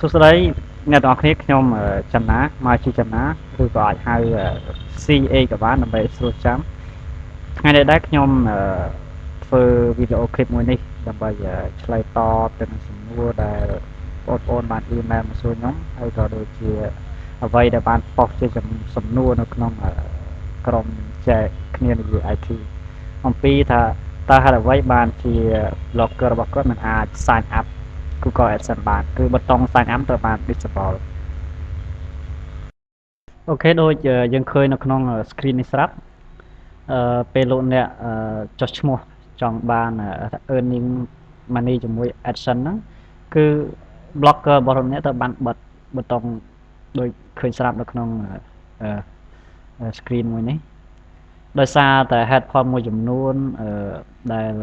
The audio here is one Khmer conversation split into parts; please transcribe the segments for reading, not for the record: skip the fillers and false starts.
សួស្តីអ្នកទាំងអស់គ្នាខ្ញុំចំណាមកជាចំណាឬក៏អាចហៅ CA ក៏បានដើម្បីស្រួលចាំថ្ងៃនេះដែរខ្ញុំធ្វើវីដេអូឃ្លីបមួយនេះដើម្បីឆ្លើយតបទៅនឹងសំណួរដែលបងប្អូនបានអ៊ីមែលមកសួរខ្ញុំហើយក៏ដូចជាអ្វីដែលបានប៉ុស្តិ៍ជាសំណួរនៅក្នុងក្រុមចែកគ្នានិយាយ IT អំពីថាតើហេតុអ្វីបានជា blogger របស់គាត់មិនអាច sign up Google AdSense បានគឺប៊ូតុង sign up ត្រូវបាន disable អូខេដូចយើងឃើញនៅក្នុង screen នេះស្រាប់ពេលលោកអ្នកចុះឈ្មោះចង់បាន earning money ជាមួយ AdSense ហ្នឹងគឺ blogger របស់លោកអ្នកត្រូវបានបិទប៊ូតុងដូចឃើញស្រាប់នៅក្នុង screen មួយនេះដោយសារតែហេតុផលមួយចំនួនដែល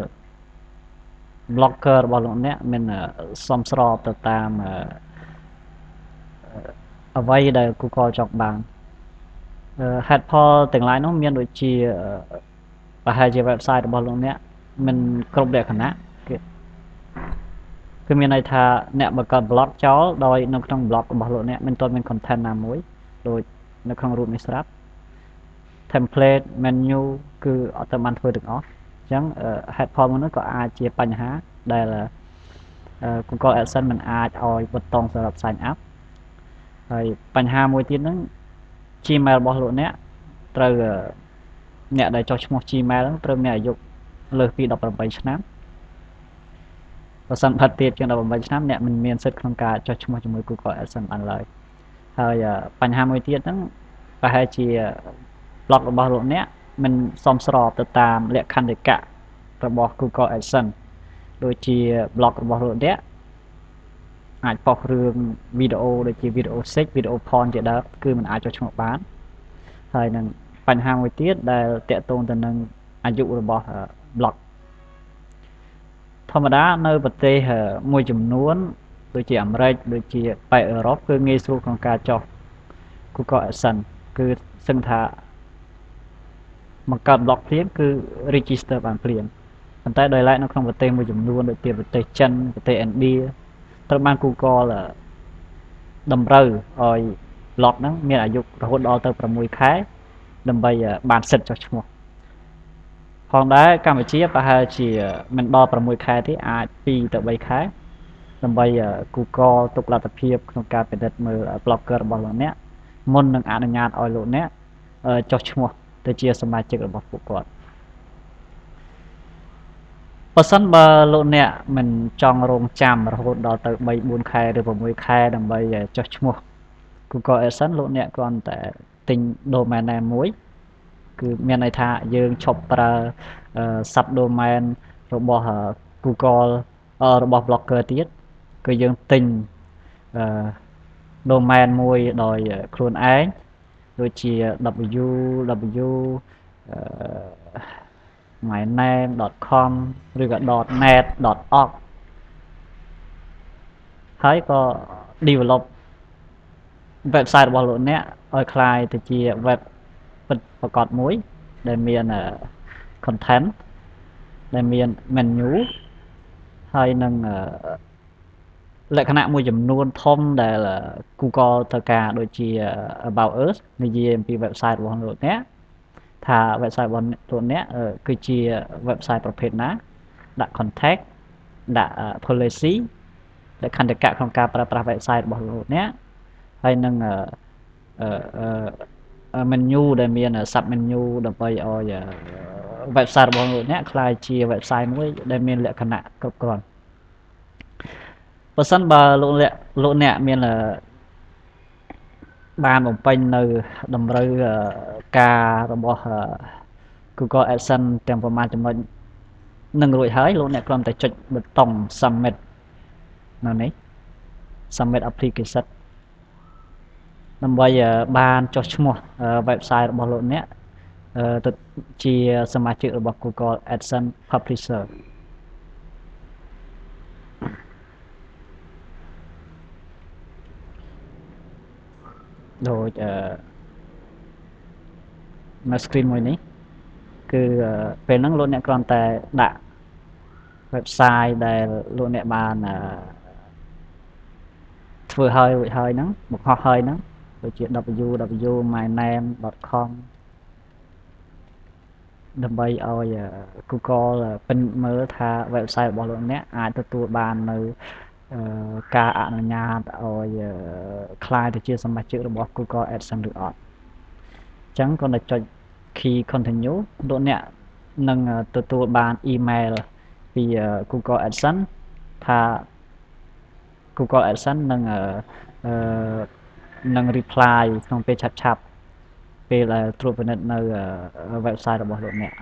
blogger របស់លោកអ្នកមានសមស្របទៅតាមអ្វីដែល Google ចង់បានហេតុផលទាំង lain នោះមានដូចជាប្រហែលជា website របស់លោកអ្នកមិនគ្រប់លក្ខណៈគឺមានន័យថាអ្នកបង្កើត blog ចោលដោយនៅក្នុង blog របស់លោកអ្នកមិនទាន់មាន content ណាមួយដូចនៅក្នុងរូបនេះស្រាប់ template menu គឺអត់ទៅបានធ្វើទាំងអស់អញ្ចឹងហេតុផលមួយនោះក៏អាចជាបញ្ហាដែល Google AdSense មិនអាចឲ្យប៊ូតុងសម្រាប់ sign up ហើយបញ្ហាមួយទៀតហ្នឹង Gmail របស់លោកអ្នកត្រូវអ្នកដែលចុះឈ្មោះ Gmail ហ្នឹងត្រូវមានអាយុលើសពី18ឆ្នាំបើសិនផុតទៀតជាង18ឆ្នាំអ្នកមិនមានសិទ្ធិក្នុងការចុះឈ្មោះជាមួយ Google AdSense បានឡើយហើយបញ្ហាមួយទៀតហ្នឹងប្រហែលជា blog របស់លោកអ្នកមិនសមស្របទៅតាមលក្ខន្តិកៈរបស់ Google AdSense ដូចជា blog របស់លោកអ្នកអាចប៉ុស្តិ៍រឿងវីដេអូដូចជាវីដេអូ sex វីដេអូ porn ជាដើមគឺមិនអាចចុះឈ្មោះបានហើយនឹងបញ្ហាមួយទៀតដែលតាក់ទងទៅនឹងអាយុរបស់ blog ធម្មតានៅប្រទេសមួយចំនួនដូចជាអាមេរិកដូចជាប៉ែកអឺរ៉ុបគឺងាយស្រួលក្នុងការចុះ Google AdSense គឺសឹងថាបង្កើត blog ភ្លាមគឺ register បានភ្លាមប៉ុន្តែដោយឡែកនៅក្នុងប្រទេសមួយចំនួនដូចជាប្រទេសចិនប្រទេសឥណ្ឌាត្រូវបាន Google តម្រូវឲ្យ blog ហ្នឹងមានអាយុរហូតដល់ទៅ6ខែដើម្បីបានសិទ្ធិចុះឈ្មោះផងដែរកម្ពុជាប្រហែលជាមិនដល់6ខែទេអាច2ទៅ3ខែដើម្បី Google ទុកលទ្ធភាពក្នុងការពិនិត្យមើល blogger របស់លោកអ្នកមុននឹងអនុញ្ញាតឲ្យលោកអ្នកចុះឈ្មោះទៅជាសមាជិករបស់ពួកគាត់បើសិនបើលោកអ្នកមិនចង់រងចាំរហូតដល់ទៅ3 4ខែឬ6ខែដើម្បីចុះឈ្មោះ Google AdSense លោកអ្នកគ្រាន់តែទិញ domain name មួយគឺមានន័យថាយើងឈប់ប្រើ subdomain របស់ Google របស់ blogger ទៀតគឺយើងទិញ domain មួយដោយខ្លួនឯងដូចជា www myname.com ឬក៏ .net.org ហើយក៏ develop website របស់លោកអ្នកឲ្យคล้ายទៅជា web ពិតប្រាកដមួយដែលមាន content ដែលមាន menu ហើយនឹងលក្ខណៈមួយចំនួនធំដែល Google ត្រូវការដូចជា about us និយាយអំពី website របស់លោកអ្នកថា website របស់លោកអ្នកគឺជា website ប្រភេទណាដាក់ contact ដាក់ policy លក្ខន្តិកៈក្នុងការប្រើប្រាស់ website របស់លោកអ្នកហើយនឹងmenu ដែលមាន sub menu ដើម្បីឲ្យ website របស់លោកអ្នកក្លាយជា website មួយដែលមានលក្ខណៈគ្រប់គ្រាន់បើសិនបើលោកអ្នកមានបានបំពេញនៅតម្រូវការរបស់ Google AdSense ទាំងប្រមាណចំណុចនឹងរួចហើយលោកអ្នកគ្រាន់តែចុចប៊ូតុង submit នៅនេះ submit application ដើម្បីបានចុះឈ្មោះ website របស់លោកអ្នកទៅជាសមាជិករបស់ Google AdSense Publisher ដូចនៅ screen មួយនេះគឺពេលហ្នឹងលោកអ្នកគ្រាន់តែដាក់ website ដែលលោកអ្នកបាន ធ្វើហើយរួចហើយហ្នឹងបង្ហោះហើយហ្នឹងដូចជា www.myname.com ដើម្បីឲ្យ Google ពិនិត្យមើលថា website របស់លោកអ្នកអាចទទួលបាននៅការអនុញ្ញាតឲ្យក្លាយទៅជាសមាជិករបស់ Google AdSense ឬអត់អញ្ចឹងគ្រាន់តែចុច key continue លោកអ្នកនឹងទទួលបាន email ពី Google AdSense ថា Google AdSense នឹង reply ក្នុងពេលឆាប់ៗពេលត្រួតពិនិត្យនៅ website របស់លោកអ្នក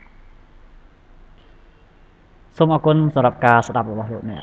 សូមអរគុណសម្រាប់ការស្ដាប់របស់លោកអ្នក